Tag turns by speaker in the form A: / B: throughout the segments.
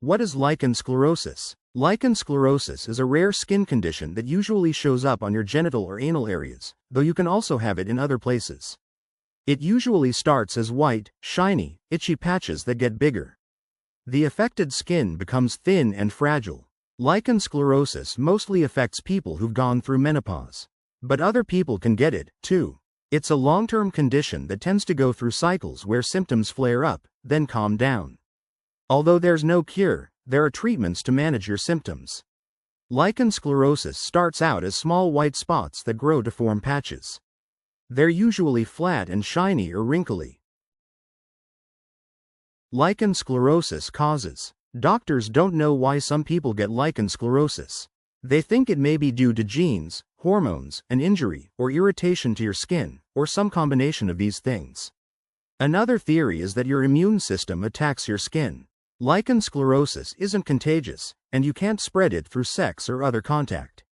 A: What is lichen sclerosus? Lichen sclerosus is a rare skin condition that usually shows up on your genital or anal areas, though you can also have it in other places. It usually starts as white, shiny, itchy patches that get bigger. The affected skin becomes thin and fragile. Lichen sclerosus mostly affects people who've gone through menopause. But other people can get it, too. It's a long-term condition that tends to go through cycles where symptoms flare up, then calm down. Although there's no cure, there are treatments to manage your symptoms. Lichen sclerosus starts out as small white spots that grow to form patches. They're usually flat and shiny or wrinkly. Lichen sclerosus causes. Doctors don't know why some people get lichen sclerosus. They think it may be due to genes, hormones, an injury, or irritation to your skin, or some combination of these things. Another theory is that your immune system attacks your skin. Lichen sclerosus isn't contagious, and you can't spread it through sex or other contact.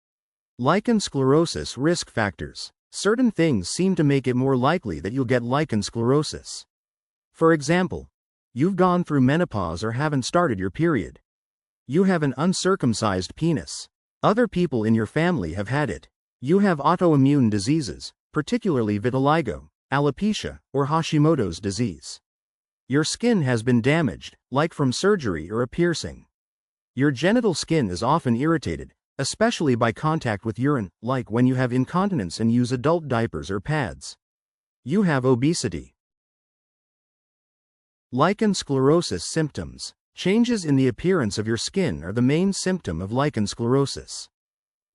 A: Lichen sclerosus risk factors. Certain things seem to make it more likely that you'll get lichen sclerosus. For example, you've gone through menopause or haven't started your period. You have an uncircumcised penis. Other people in your family have had it. You have autoimmune diseases, particularly vitiligo, alopecia, or Hashimoto's disease. Your skin has been damaged, like from surgery or a piercing. Your genital skin is often irritated, especially by contact with urine, like when you have incontinence and use adult diapers or pads. You have obesity. Lichen sclerosus symptoms. Changes in the appearance of your skin are the main symptom of lichen sclerosus.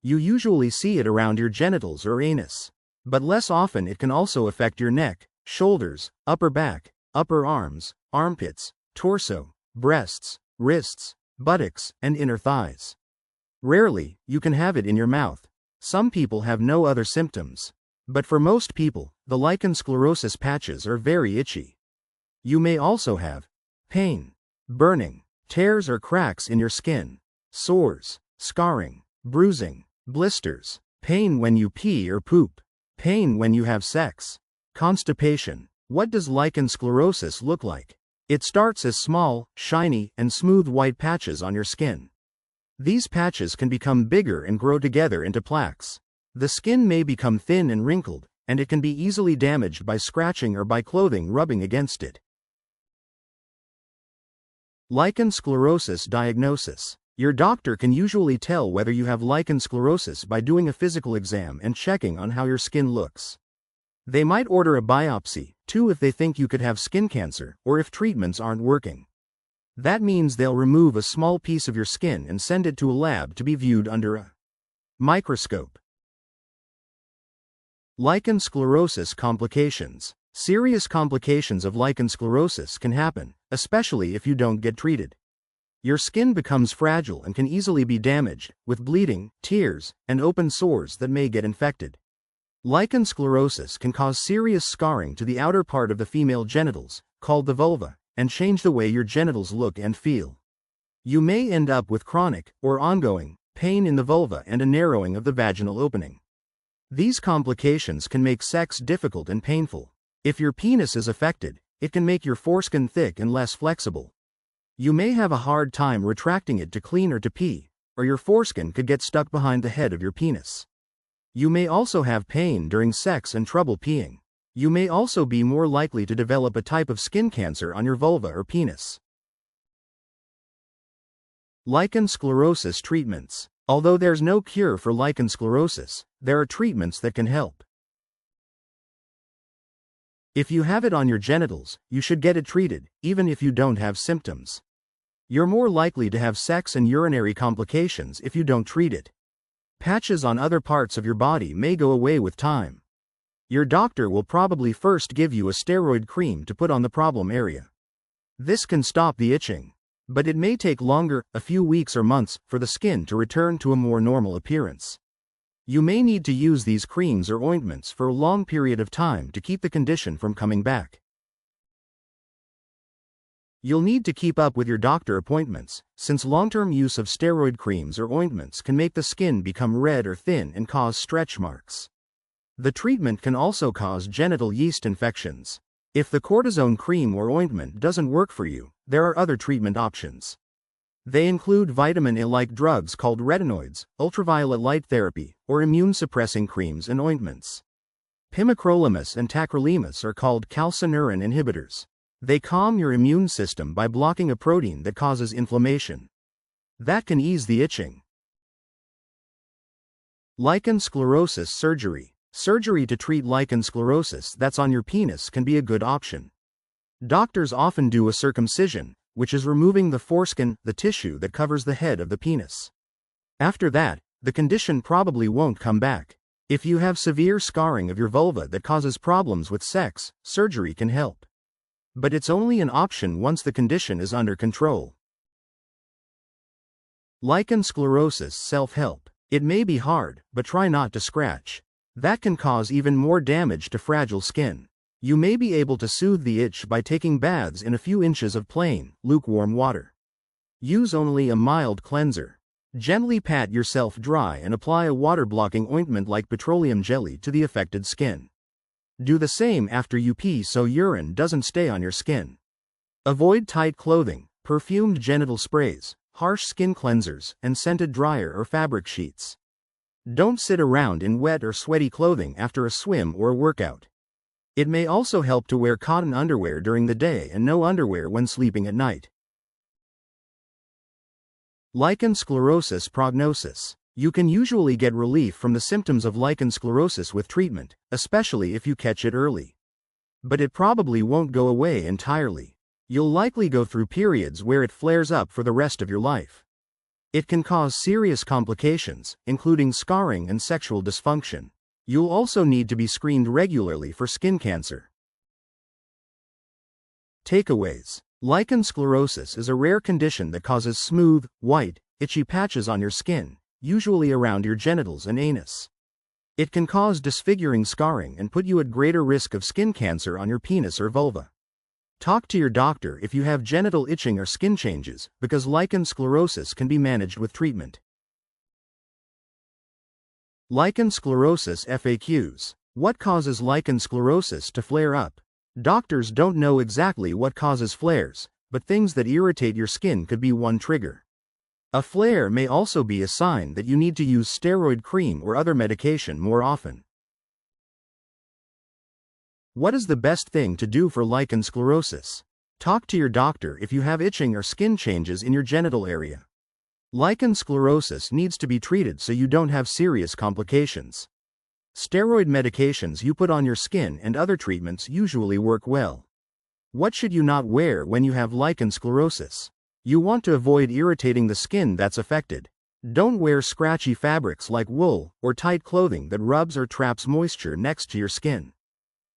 A: You usually see it around your genitals or anus. But less often it can also affect your neck, shoulders, upper back, upper arms, armpits, torso, breasts, wrists, buttocks, and inner thighs. Rarely, you can have it in your mouth. Some people have no other symptoms. But for most people, the lichen sclerosus patches are very itchy. You may also have pain, burning, tears or cracks in your skin, sores, scarring, bruising, blisters, pain when you pee or poop, pain when you have sex, constipation. What does lichen sclerosus look like? It starts as small, shiny, and smooth white patches on your skin. These patches can become bigger and grow together into plaques. The skin may become thin and wrinkled, and it can be easily damaged by scratching or by clothing rubbing against it. Lichen sclerosus diagnosis. Your doctor can usually tell whether you have lichen sclerosus by doing a physical exam and checking on how your skin looks. They might order a biopsy, too, if they think you could have skin cancer, or if treatments aren't working. That means they'll remove a small piece of your skin and send it to a lab to be viewed under a microscope. Lichen sclerosus complications. Serious complications of lichen sclerosus can happen, especially if you don't get treated. Your skin becomes fragile and can easily be damaged, with bleeding, tears, and open sores that may get infected. Lichen sclerosus can cause serious scarring to the outer part of the female genitals, called the vulva, and change the way your genitals look and feel. You may end up with chronic, or ongoing, pain in the vulva and a narrowing of the vaginal opening. These complications can make sex difficult and painful. If your penis is affected, it can make your foreskin thick and less flexible. You may have a hard time retracting it to clean or to pee, or your foreskin could get stuck behind the head of your penis. You may also have pain during sex and trouble peeing. You may also be more likely to develop a type of skin cancer on your vulva or penis. Lichen sclerosus treatments. Although there's no cure for lichen sclerosus, there are treatments that can help. If you have it on your genitals, you should get it treated, even if you don't have symptoms. You're more likely to have sex and urinary complications if you don't treat it. Patches on other parts of your body may go away with time. Your doctor will probably first give you a steroid cream to put on the problem area. This can stop the itching, but it may take longer, a few weeks or months, for the skin to return to a more normal appearance. You may need to use these creams or ointments for a long period of time to keep the condition from coming back. You'll need to keep up with your doctor appointments, since long-term use of steroid creams or ointments can make the skin become red or thin and cause stretch marks. The treatment can also cause genital yeast infections. If the cortisone cream or ointment doesn't work for you, there are other treatment options. They include vitamin A-like drugs called retinoids, ultraviolet light therapy, or immune-suppressing creams and ointments. Pimecrolimus and tacrolimus are called calcineurin inhibitors. They calm your immune system by blocking a protein that causes inflammation. That can ease the itching. Lichen sclerosus surgery. Surgery to treat lichen sclerosus that's on your penis can be a good option. Doctors often do a circumcision, which is removing the foreskin, the tissue that covers the head of the penis. After that, the condition probably won't come back. If you have severe scarring of your vulva that causes problems with sex, surgery can help. But it's only an option once the condition is under control. Lichen sclerosus self-help. It may be hard, but try not to scratch. That can cause even more damage to fragile skin. You may be able to soothe the itch by taking baths in a few inches of plain, lukewarm water. Use only a mild cleanser. Gently pat yourself dry and apply a water-blocking ointment like petroleum jelly to the affected skin. Do the same after you pee so urine doesn't stay on your skin. Avoid tight clothing, perfumed genital sprays, harsh skin cleansers, and scented dryer or fabric sheets. Don't sit around in wet or sweaty clothing after a swim or a workout. It may also help to wear cotton underwear during the day and no underwear when sleeping at night. Lichen sclerosus prognosis. You can usually get relief from the symptoms of lichen sclerosus with treatment, especially if you catch it early. But it probably won't go away entirely. You'll likely go through periods where it flares up for the rest of your life. It can cause serious complications, including scarring and sexual dysfunction. You'll also need to be screened regularly for skin cancer. Takeaways. Lichen sclerosus is a rare condition that causes smooth, white, itchy patches on your skin, usually around your genitals and anus. It can cause disfiguring scarring and put you at greater risk of skin cancer on your penis or vulva. Talk to your doctor if you have genital itching or skin changes, because lichen sclerosus can be managed with treatment. Lichen sclerosus FAQs. What causes lichen sclerosus to flare up? Doctors don't know exactly what causes flares, but things that irritate your skin could be one trigger. A flare may also be a sign that you need to use steroid cream or other medication more often. What is the best thing to do for lichen sclerosus? Talk to your doctor if you have itching or skin changes in your genital area. Lichen sclerosus needs to be treated so you don't have serious complications. Steroid medications you put on your skin and other treatments usually work well. What should you not wear when you have lichen sclerosus? You want to avoid irritating the skin that's affected. Don't wear scratchy fabrics like wool or tight clothing that rubs or traps moisture next to your skin.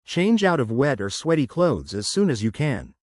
A: Change out of wet or sweaty clothes as soon as you can.